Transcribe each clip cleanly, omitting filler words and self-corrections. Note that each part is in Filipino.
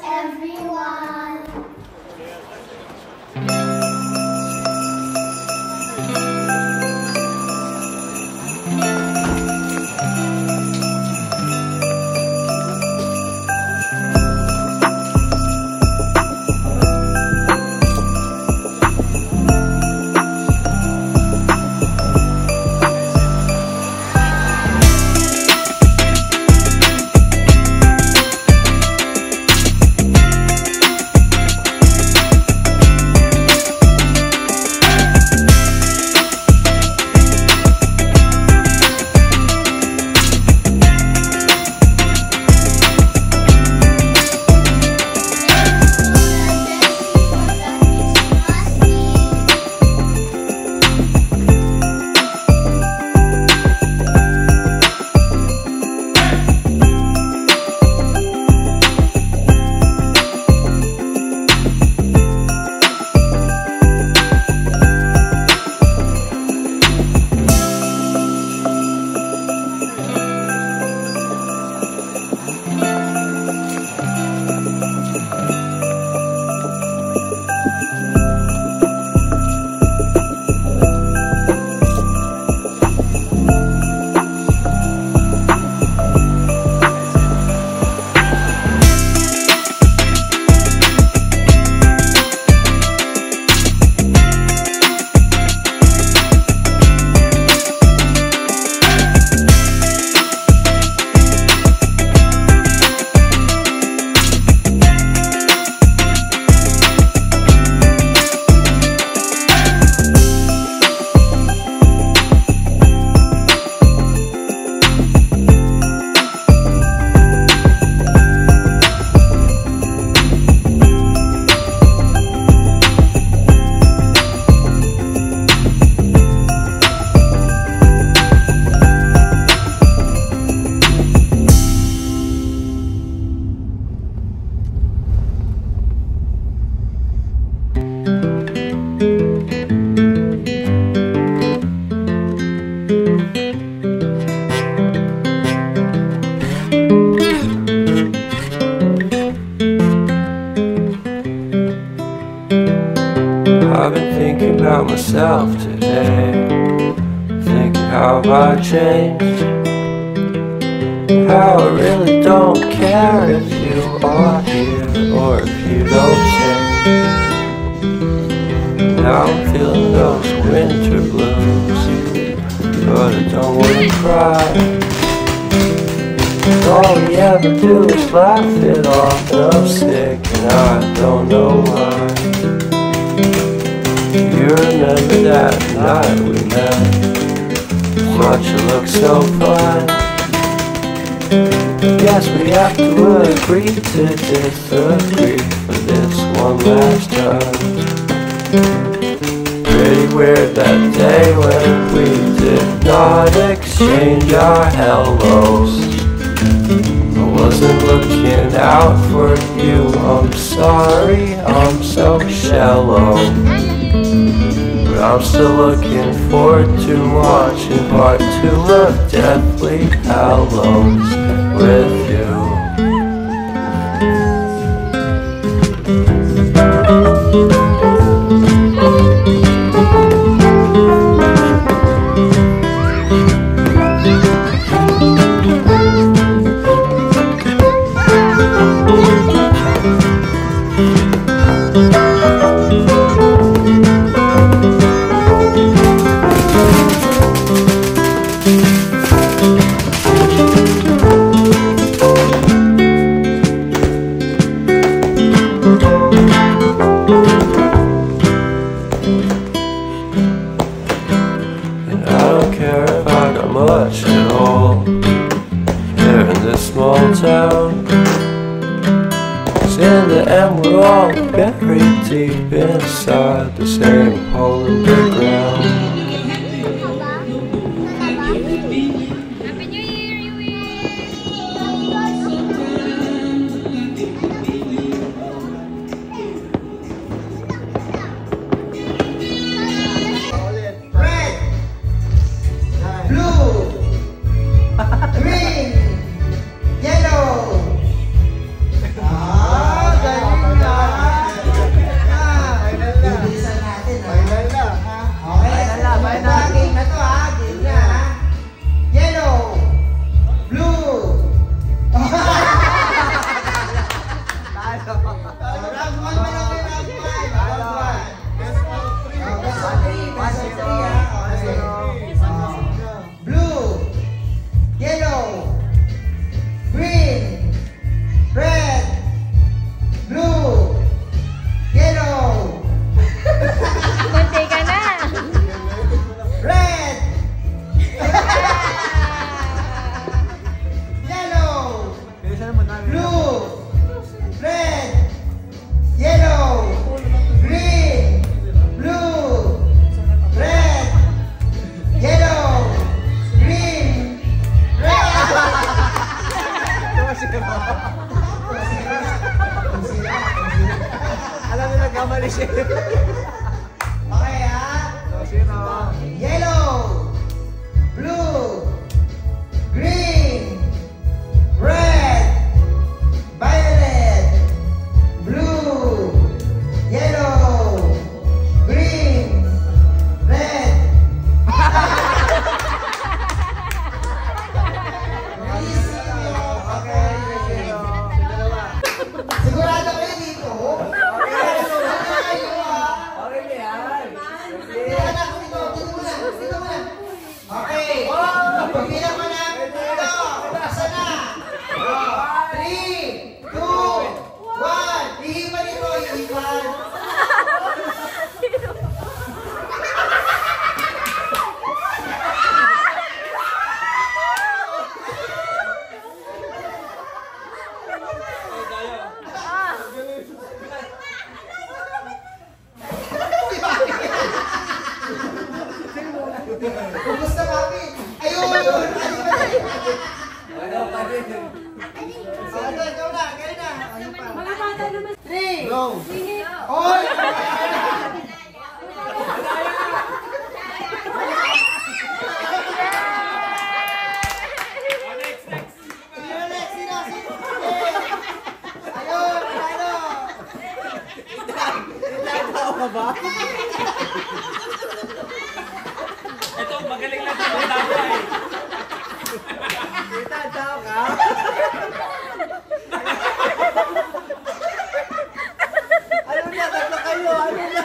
everyone. I've been thinking about myself today, thinking how have I changed, how I really don't care if you are here or if you don't change. Now I'm feeling those winter blues, but I don't want to cry. All we ever do is laugh it off, and I'm sick and I don't know why. You remember that night we met, thought you looked so fine. Guess we have to agree to disagree for this one last time. Pretty weird that day when we did not exchange our hellos. I wasn't looking out for you, I'm sorry, I'm so shallow. But I'm still looking forward to watching part 2 of Deathly Hallows with you. Much at all here in this small town, 'cause in the end we're all buried deep inside the same hole in the ground. Green, yellow. Okay, ha? Yellow, blue, green, red, violet, blue, yellow, green, red. Sigurado kayo dito? Okay. Pagbilang mo na. Ito. Asa na? 3, 2, 1. Ihipan ito. Ihipan. Ubus na kami. Ayun! Ikaw na. Kaya na. Mga bata naman. 3. Go! Oy! Ayun! Ano? Tao ka ba? Ito, magaling na sa daya eh. Tao ka? Ano na? Tatlo kayo! Ano na?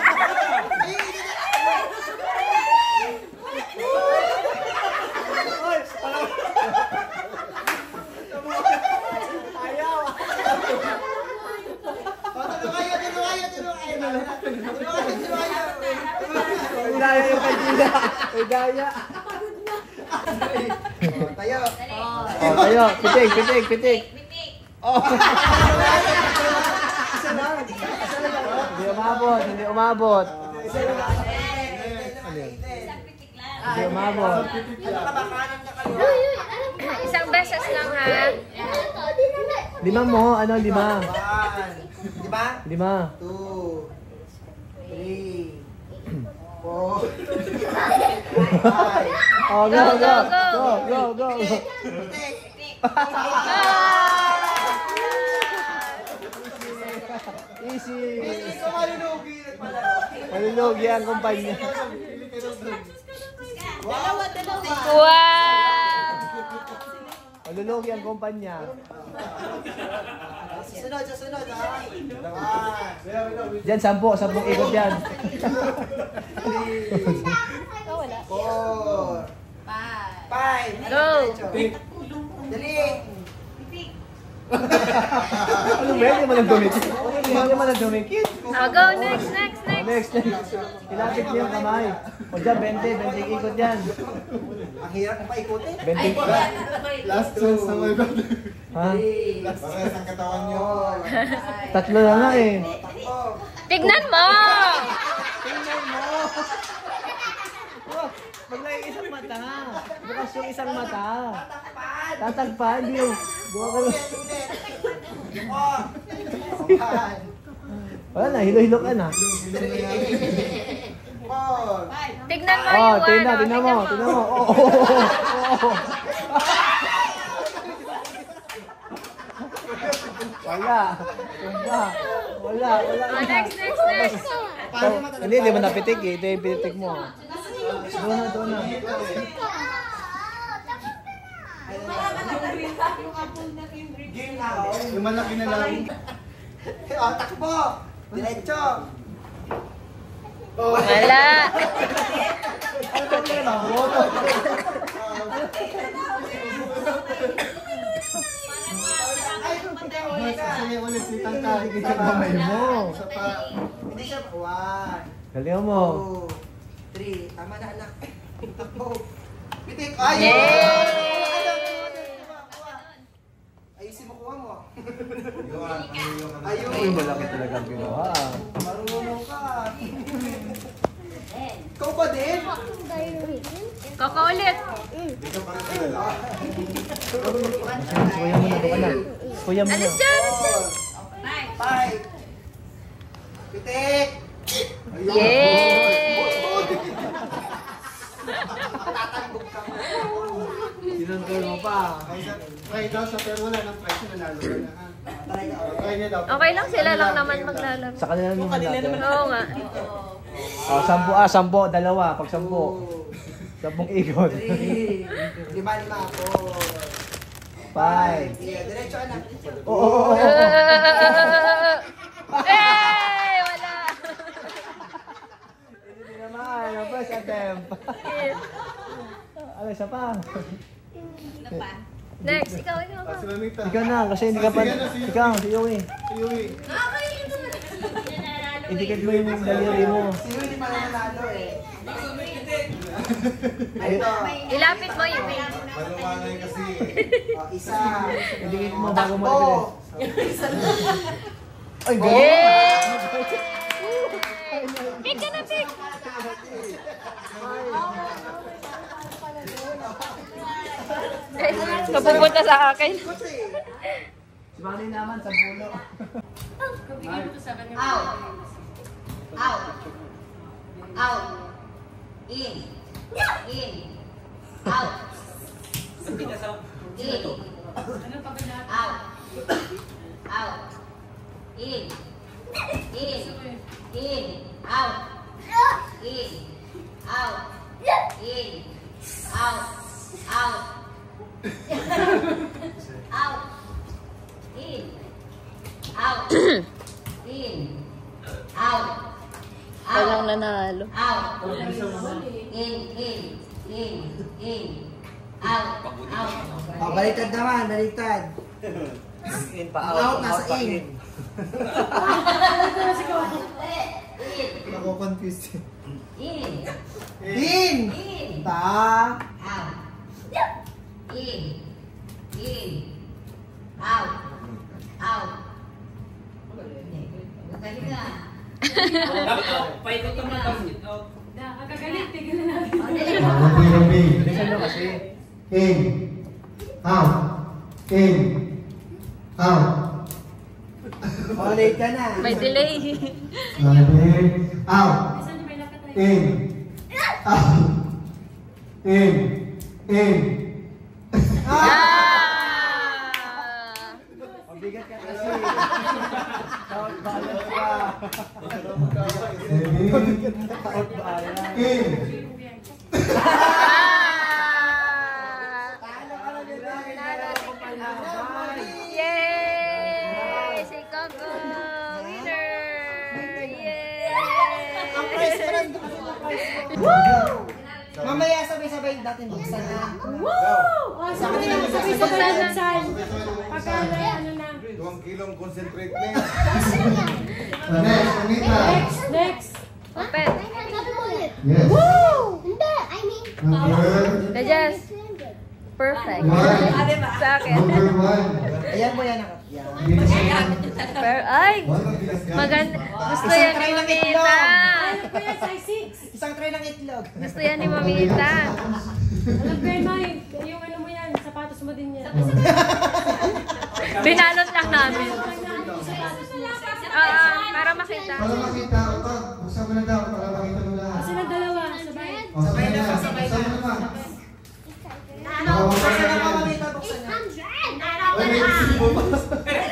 Ayaw! May daya yung kandila! May daya! Tayo. Oh, tayo! Pitik! Pitik! Pitik! Oh! Hindi umabot! Hindi umabot! Hindi umabot! Isang beses lang ha. Lima mo! Ano? Lima! 1. Diba? Lima! 2, 3, 4, 5. Oh, go! Go! Go! Go! Go! Easy! Ikaw malulugi. Malulugi ang kumpanya. Wow! Malulugi ang kumpanya. Susunod, susunod ha. 1, Diyan, 10 ikot yan. 4, 5. Go! Dali. Ano ba yan? Hindi mo lang dumikit. Hindi mo lang dumikit. Oh, go next, next, next. Next. Ilapit niyo yung kamay. O dyan, 20 ikot yan. Ang hirap ng paikutin. 20. Last chance na may bata. Ha? Parehas ang katawan niyo. 3 na nga eh. Tignan mo! Pag lang yung isang mata. Bukas yung isang mata. Tatagpan. Hindi yung... Buka ka lang. Wala na, hilo-hilo ka na. 4. Tignan mo Oh, yung tingnan ano. mo. Tingnan mo. Oo. Wala. Wala. Oh, next, next, next. Hindi mo napitik eh. Ito yung pinitik mo. Doon na. Game na ako. Yung malaki na lang. Oh, takbo. Diretso. Wala. Ano ba yun? Sige ulit si Tata. Higit sa kamay mo. Isa pa. Hindi siya. 1, Galing mo. 2, 3. Tama na anak. Takbo. Pitik. Ay! Ayusin mo kuha mo. Ayun. Uy, malaki talaga ang ginawa. Marunong ka. Ikaw ba din? Koko ulit. Kuya mo na, doon ka na. Kuya mo na. Alis dyan, alis dyan. 5. Pitik. Yay! Sinunod mo pa. Try daw sa pero wala ng price nanalo ka na. Try niya daw. Okay lang, sila lang naman maglalaro. Sa kanila naman natin. Oo nga. Oh, 10, 2, pag 10. 10 ikot. 5 ako. 5. Diretso anak. Oo. Hey! Wala! Hindi naman. First attempt. Ano, isa pa. Next, ikaw. Si Mamita. Ikaw na, kasi hindi ka pa. Ikaw, si Yui. Si Yui. Indicate mo yung daliri mo. Sino hindi pala nanalo eh? Ilapit mo yun. Malumanay kasi. Isa. Indicate mo bago mo Takbo. i-press. Ay, galing. Yay! Pick ka na, pick! Kapupunta sa akin. Si Manny naman, 10. Out. Out. Out. In. In. Out. In. Out. Out. In. In. In. Out. In. Out. In. Out. Out. Out. In. Out. In. Out. Walang nanalo. Out. In. Out. Out. Baliktad naman, baliktad. In pa Out, nasa in. In. Nako-confused. In. In. In. Ta. Out. In. In. Out. Out. Magaling na. Paikot naman tapos out. Rumi. Bilisan nyo kasi. In. Out. In. Out. Oh, late ka na. May delay. Out. In. Out. In. In. Ah! Mabigat ka kasi. Out balance ka. Out balance. In. Yay! Si Coco! Winner! Yay! Mamaya sabay-sabay natin buksan na. Sa kanila sabay-sabay buksan. Pagkala, ano na. 2 kilong concentrate na yan. Next, Mamita. Next. Open! Yes. Number Najas! Perfect. One. Sa akin. Number 1. Ayan mo yan. Yan. Ay! Maganda. Gusto yan ni Mamita. Alam ko yan, size 6. Isang tray ng itlog. Gusto yan ni Mamita. Alam ko yan, Mike. Yung ano mo yan, sapatos mo din yan. Binalot lang namin. Para makita. Para makita ko pa. Buksan mo na daw para makita mo lahat. Kasi ng dalawa, sabay. Sabay na. Buksan mo naman. Buksan na mga mamita, buksan na. Ay, may resibo pa.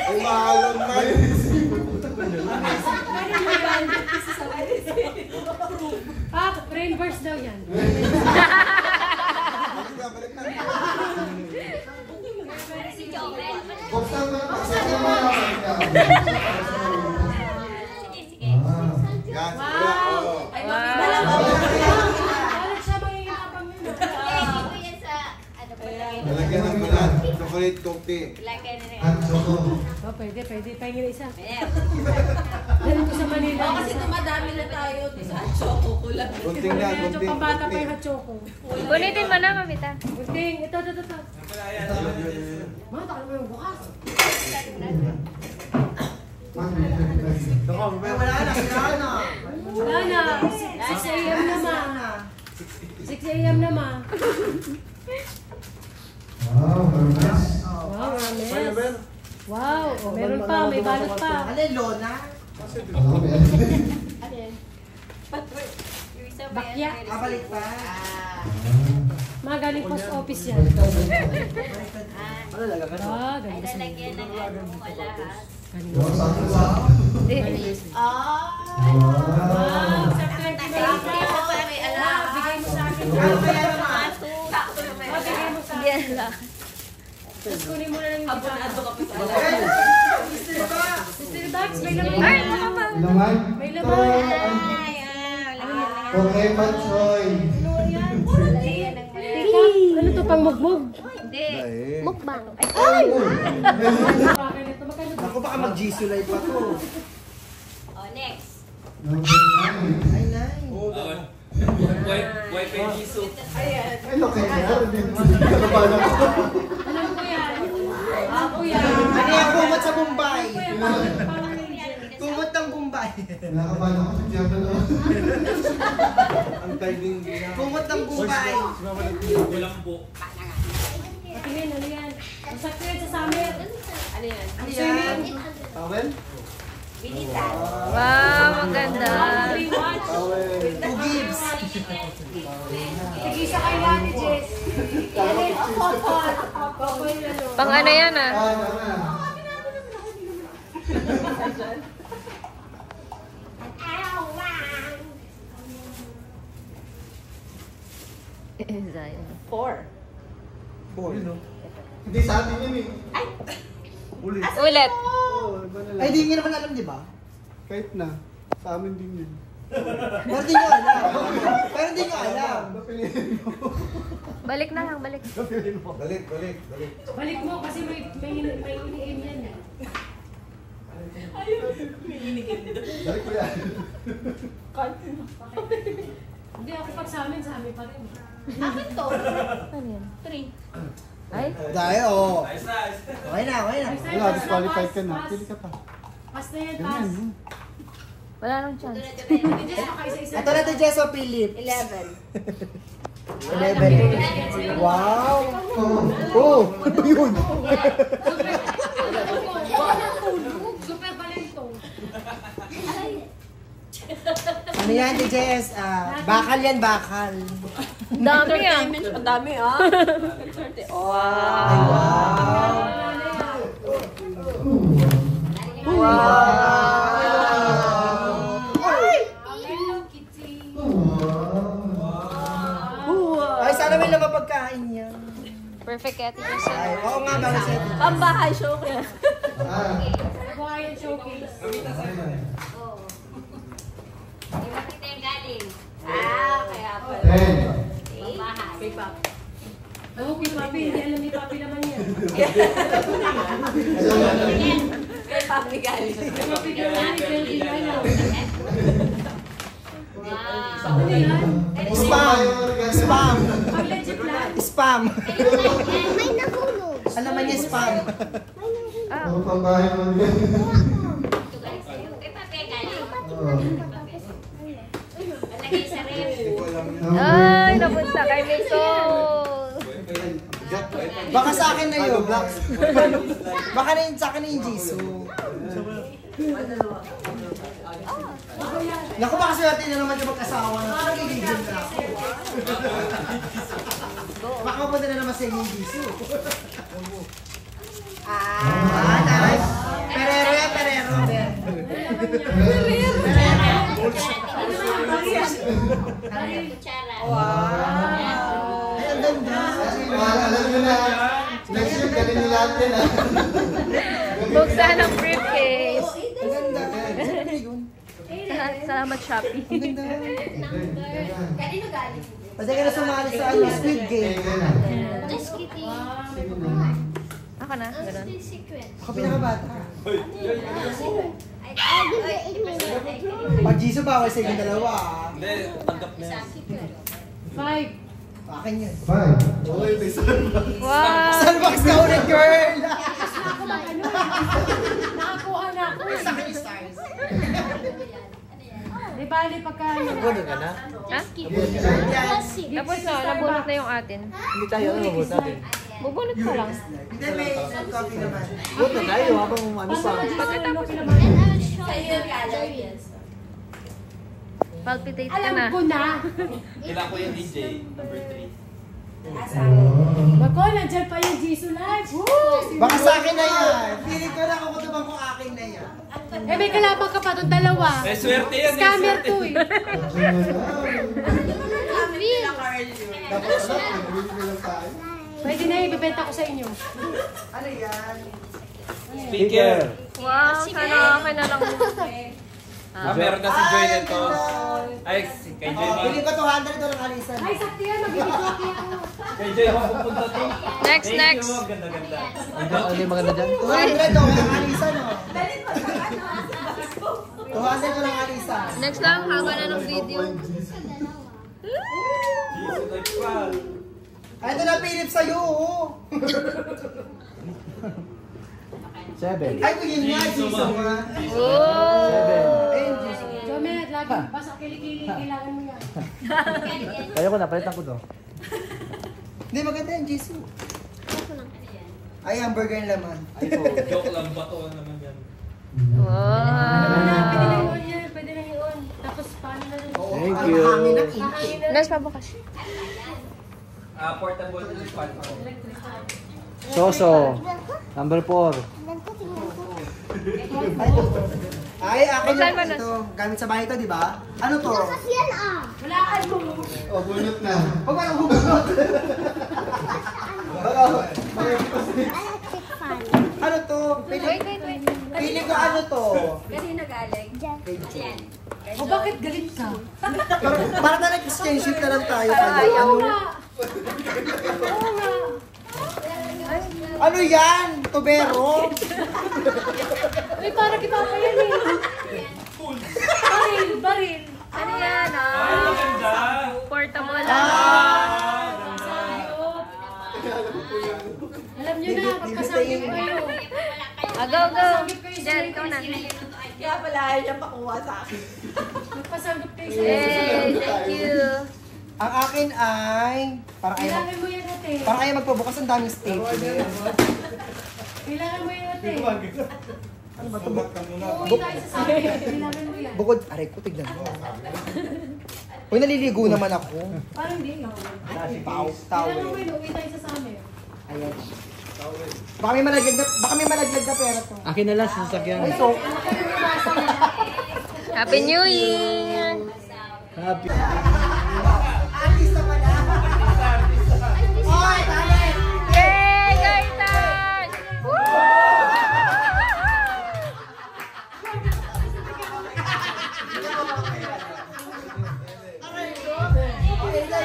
Ay, maalam na yung resibo. Pwede mo yan. Rainverse daw yan. Buksan mo na. Buksan mo na. Yan. Wow! Wow! Alam siya, magiging yun. Lalagyan ng balat. Chocolate cookie. At choco. Oh, pwede. Pahingin na isa. Dali ko sa Manila. Kasi tumadami na tayo. Sa choco ko lang. Kunting na. Medyo Kunting. pambata pa yung hot choco. Kulitin mo na, Mamita. Kunting, ito. Mga, takal mo yung bukas. Ay, wala na, sila na. Wala na. 6 a.m. na ma. 6 a.m. na ma. Wow, very nice. Wow, rames. Wow, meron pa, may balot pa. Ano yung lona? Oh, man. Yung isa ba Bakya. yan? Balik pa. Mga galing post office yan. Ano laga ka? Ah, Ay, galing sa lalagyan ng ano mo lahat. Hindi mo pa may alam. Bigay mo sa akin. Sakto naman. Bigay mo sa akin. Yan lang. Tapos kunin mo na lang yung Abonado ka pa sa alam. Mr. Dax, may laman. Ay, ano ba? Laman? May laman. Pokemon Choy. Lalagyan ng mga. Teka, ano to, pang mugmug? Hindi. Mukbang. Bakit ito? Magkano to? Ako baka mag-Jisoo live pa to. Oh, next. Ay, nay. Wifi Jisoo. Ayan. Ay, okay na. Nakapala ko. Alam ko yan. Ako yan. Ano yung kumot sa Bombay? Parang Kumot ng Bombay. Nakapala ko sa Diablo. Ang timing niya. Kumot ng Bombay. Walang po. Tingin, ano yan? Masakto yan sa summer. Ano yan? Ano yan? Towel? Binita. Wow, ang ganda. Rewatch. Towel. Who gives? Tigisa kay Lani, Jess. Ano yun? Popcorn. Popcorn yun, ano? Pang ano yan ah? Zion. 4. Hindi sa atin yun eh. Ulit. Ulit. Oo, iba na lang. Ay, di nyo naman alam, di ba? Kahit na. Sa amin din yun. Pero di nyo alam. Pero di nyo alam. Napiliin mo. Balik na lang, balik. Napiliin mo. Balik. Balik mo kasi may ini-aim yan. Balik ko yan. Hindi ako pag sa amin pa rin. Akin to. Ano yan? 3. Ay? Dahil, oo. Ayos na, ayos na. Okay na, okay na. Wala, disqualified ka na. Pili ka pa. Pass na yan, pass. Wala nang chance. Hindi, Jess, makaisa-isa. Ito na ito, Jesso Philip. 11. 11. Wow! Oh! Ano yun? Super balento. Ano yan, Jess? Bakal yan, bakal. Dami ah. Ang dami ah. Ay, wow! Ay, sana may naman pagkain niya. Perfect kaya teacher Ay, siya. oo nga, bawal siya. Pambahay show ko yan. Hawaiian showcase. Oo. Di ba kita yung galing? Kaya pala. 10. Pambahay. Kay Pap. Ako kay Papi, hindi alam ni Papi naman yan. Kay Papi galing. Kay Papi ka lang, hindi alam. Wow. Ano yan? Spam! Spam! Pag legit lang. Spam! May nahulog. Ano naman niya, spam? Ah, Ang pambahay mo yan. Ito galing sa'yo. Kay Papi galing. Nalagay sa ref. ay, napunta kay Nicole. Baka sa akin na yun. Baka na yun sa akin na yung Jisoo. Naku, baka swerte na naman yung mag-asawa na. Parang gigigil na ako. Baka mapunta na naman sa inyo yung Jisoo. Nice. Perero yan, perero. Kutsara. Ay, ang ganda. Alam nyo na. Next year, galing nila natin ah. Buksan ang briefcase. Ang ganda. Ano yun? Salamat, Shopee. Ang ganda. Kanino galing? Pwede ka na sumali sa ano, Squid Game. Just kidding. Ako na, ganun. Ako pinakabata. Ay, Pag Jisoo, bawal sa inyong dalawa. Hindi, tanggap na yan. 5. Akin yun. 5. Okay, may salva. Wow. Starbucks na ulit, girl! Ako lang, ano? Nakakuha na ako. Sa akin yung stars. Di bali pagka... Nagbuno ka na? Ha? Tapos na, nabunot na yung atin. Hindi tayo ano mabuti natin. Bubunot pa lang. Hindi, may coffee naman. Buto tayo habang ano pa. Pagkatapos sa'yo yung galing. Palpitate ka Alam na. ko na. Kailangan ko yung DJ, number 3. Bako, nandiyan pa yung Jisoo Live. Baka sa akin na yan. Feeling ko na kung ko akin na yan. Eh, may kalabang ka pa doon, dalawa. May swerte yan, may Scammer swerte. to eh. Dapat alam, nag-wait na lang tayo. Pwede na, ibibenta ko sa inyo. Ano yan? Speaker. Wow, sana akin na lang. Meron na si Joy nito. Ay, kay Joy ba? Feeling ko 200 ito lang alisan. Ay, sakti yan, mag-ibigay ako. Kay Joy ba pupunta to? Next, Thank next. you, ganda-ganda. Ano yung maganda dyan? 200 ito lang alisan, oh. 200 ito lang alisan. Next lang, haba na ng video. Jesus, nagpal. Ay, ito na Philip sa'yo, oh. 7. Ay, ito yun nga, Jesus, ha. Oh! Ayun, Jesus. Jomet, lagi, basta kilikili, kailangan mo yan. Kaya ko na, palitan ko to. Hindi, maganda yan, Jesus. Ay, hamburger yung laman. Ay po, joke lang ba to naman yan? Pwede na Wow! yun yan, pwede na yun. Tapos, paano na rin? Thank Ang you. hangin ng init. Hangin na rin. Next pa bukas. Portable to spot ko. Soso. Number 4. Ay, akin Saan ba yung na? ito. Gamit sa bahay ito, di ba? Ano to? Wala ka mo. O, bunot na. Huwag ka nang humunod. Ano to? Pili ko ano to? O bakit galit ka? Para na nag-exchange na lang tayo. Oo nga. Ano yan? Tubero? Uy, parang iba pa yan eh. Baril. Ano yan, Ay, maganda! Portable. Alam nyo na, pagkasangit kayo. Go, go. Jen, ikaw na. Kaya pala ayaw niya pakuha sa akin. Magpasanggap kayo sa Yay, thank you. Ang akin ay... Kailangan mo yan ate. Parang ayaw magpabukas ang daming steak. Kailangan mo yan ate. Sumat ka muna. Uuwi tayo sa sabi. Kailangan mo yan. Bukod, aray ko, tignan mo. Uy, naliligo naman ako. Parang hindi. Pau, Kailangan towel. mo yun, uuwi tayo sa summer. Ayan. Baka may malaglag na pera to. Akin na lang sa sasakyan. Ay, so, Happy New Year! Happy. artista pa na. Oy, talent! Yay, Kaitan!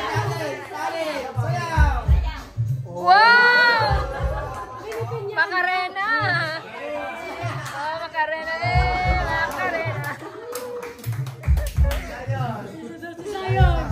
Talent! Sayaw! Wow! Macarena! Oh, Macarena eh! Macarena! Sayang.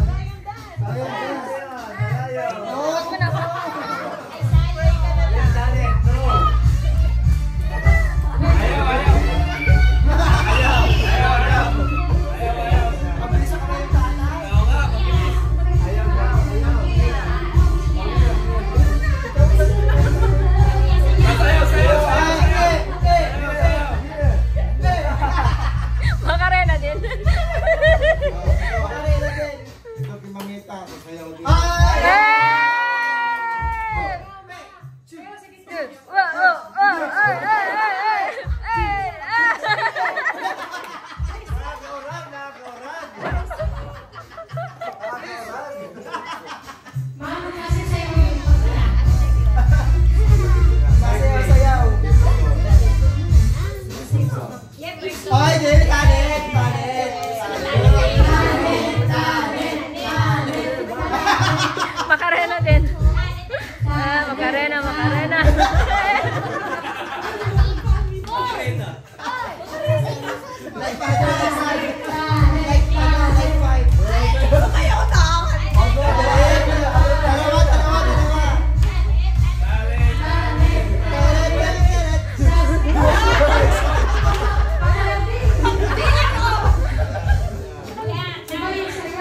Macarena din. Ito kimangita. Sayaw din. Good. Wow, oh, oh, ay, ay, ay, ay, ay, ah. Mama, kasi sa'yo yun. Sayaw! Oy, David, talent! Macarena din. Ah, Macarena, Macarena. Like five.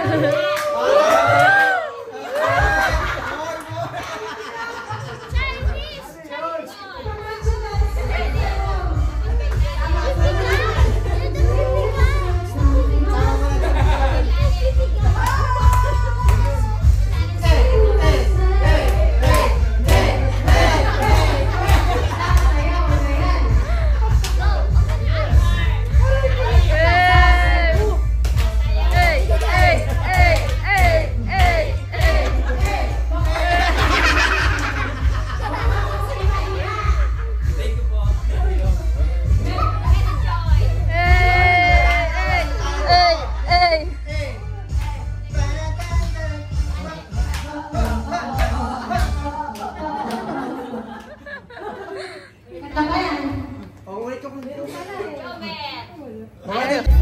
Dalawa. Ha?